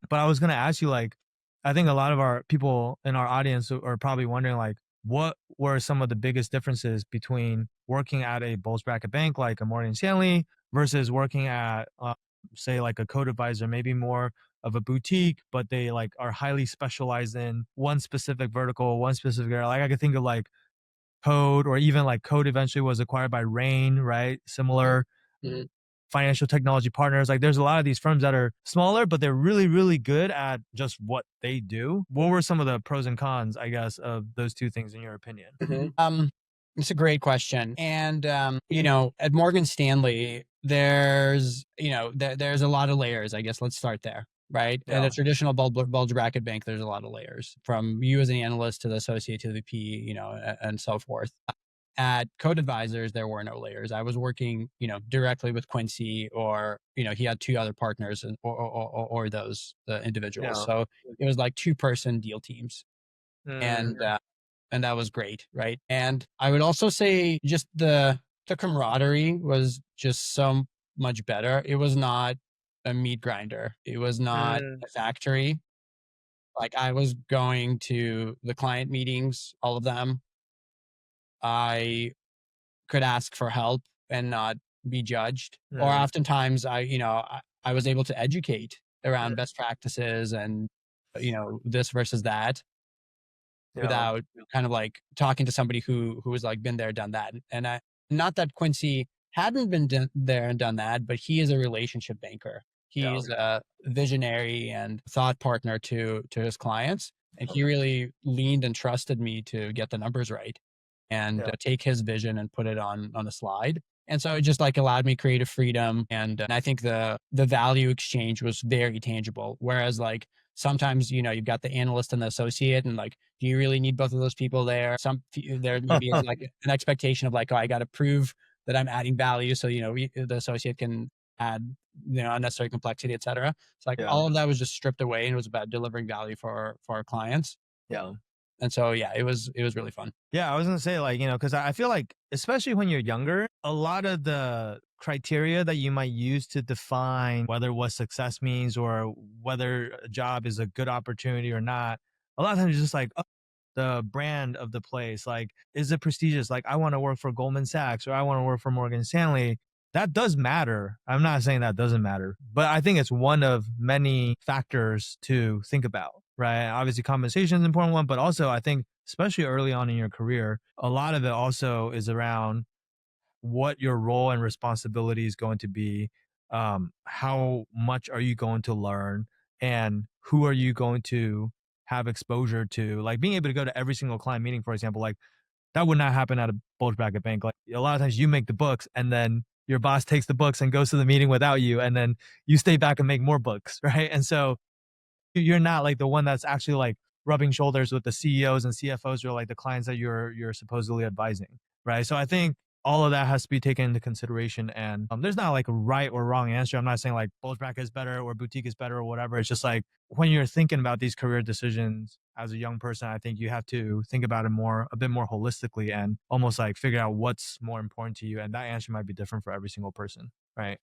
But I was going to ask you, like, I think a lot of our people in our audience are probably wondering, like, what were some of the biggest differences between working at a bulge bracket bank like a Morgan Stanley versus working at, say, like a code advisor, maybe more of a boutique, but they like are highly specialized in one specific vertical, one specific area. Like I could think of like Code, or even like Code eventually was acquired by Rain, right? Similar Mhm. financial technology partners. Like there's a lot of these firms that are smaller, but they're really, really good at just what they do. What were some of the pros and cons, I guess, of those two things in your opinion? Mhm. It's a great question. And, at Morgan Stanley, there's a lot of layers, I guess. Let's start there, right? At a Yeah. traditional bulge bracket bank, there's a lot of layers from you as an analyst to the associate to the P, and so forth. At Code Advisors, there were no layers. I was working, directly with Quincy, or, he had two other partners, or those individuals. Yeah. So it was like two-person deal teams. Mm, And that was great, right? And I would also say just the camaraderie was just so much better. It was not a meat grinder. It was not mm, a factory. Like, I was going to the client meetings, all of them. I could ask for help and not be judged. Or mm, oftentimes I was able to educate around mm, best practices and, this versus that, yeah. without kind of like talking to somebody who was like been there, done that. And I, not that Quincy hadn't been there and done that, but he is a relationship banker. Yeah. He's a visionary and thought partner to his clients, and he really leaned and trusted me to get the numbers right and Yeah. take his vision and put it on a slide. And so it just like allowed me creative freedom, and I think the value exchange was very tangible. Whereas like sometimes, you've got the analyst and the associate, and like, do you really need both of those people there? There maybe is like an expectation of like, oh, I got to prove that I'm adding value, so the associate can add unnecessary complexity, etc. So like Yeah. all of that was just stripped away, and it was about delivering value for our clients. Yeah. And so yeah, it was really fun. Yeah, I was gonna say, like, because I feel like, especially when you're younger, a lot of the criteria that you might use to define whether what success means or whether a job is a good opportunity or not, a lot of times it's just like, oh, the brand of the place, like, is it prestigious? Like, I want to work for Goldman Sachs or I want to work for Morgan Stanley. That does matter. I'm not saying that doesn't matter, but I think it's one of many factors to think about, right? Obviously, compensation is an important one, but also I think, especially early on in your career, a lot of it also is around what your role and responsibility is going to be. How much are you going to learn, and who are you going to have exposure to? Like being able to go to every single client meeting, for example, like that would not happen at a bulge bracket bank. Like a lot of times you make the books and then your boss takes the books and goes to the meeting without you, and then you stay back and make more books, right? And so you're not like the one that's actually like rubbing shoulders with the CEOs and CFOs or like the clients that you're supposedly advising, right? So I think all of that has to be taken into consideration, and there's not like a right or wrong answer. I'm not saying like bulge bracket is better or boutique is better or whatever. It's just like when you're thinking about these career decisions as a young person, I think you have to think about it a bit more holistically, and almost like figure out what's more important to you, and that answer might be different for every single person, right?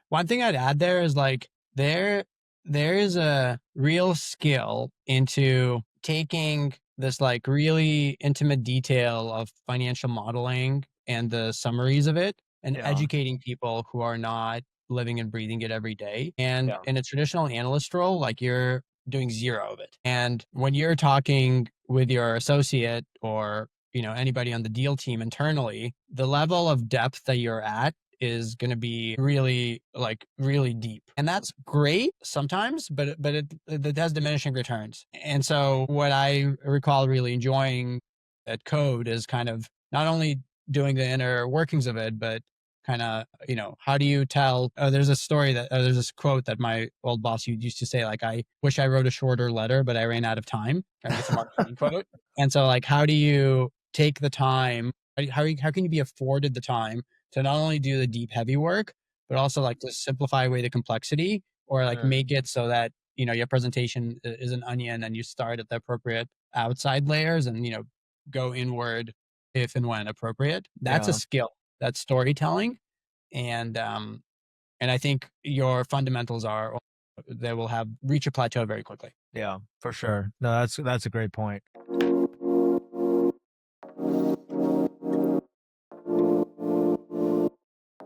One thing I'd add there is like there is a real skill into taking this like really intimate detail of financial modeling and the summaries of it, and Yeah. educating people who are not living and breathing it every day. And Yeah. in a traditional analyst role, like, you're doing zero of it. And when you're talking with your associate, or anybody on the deal team internally, the level of depth that you're at is going to be really, like, really deep. And that's great sometimes, but it has diminishing returns. And so what I recall really enjoying at Code is kind of not only doing the inner workings of it, but kind of, how do you tell? There's a story there's this quote that my old boss used to say, like, I wish I wrote a shorter letter, but I ran out of time. I think it's a Mark Twain quote. And so, like, how do you take the time? How can you be afforded the time to not only do the deep, heavy work, but also like to simplify away the complexity, or like Mm, make it so that, your presentation is an onion, and you start at the appropriate outside layers, and, go inward if and when appropriate. That's a yeah. skill. That's storytelling. And, and I think your fundamentals are they will have reach a plateau very quickly. Yeah, for sure. No, that's a great point.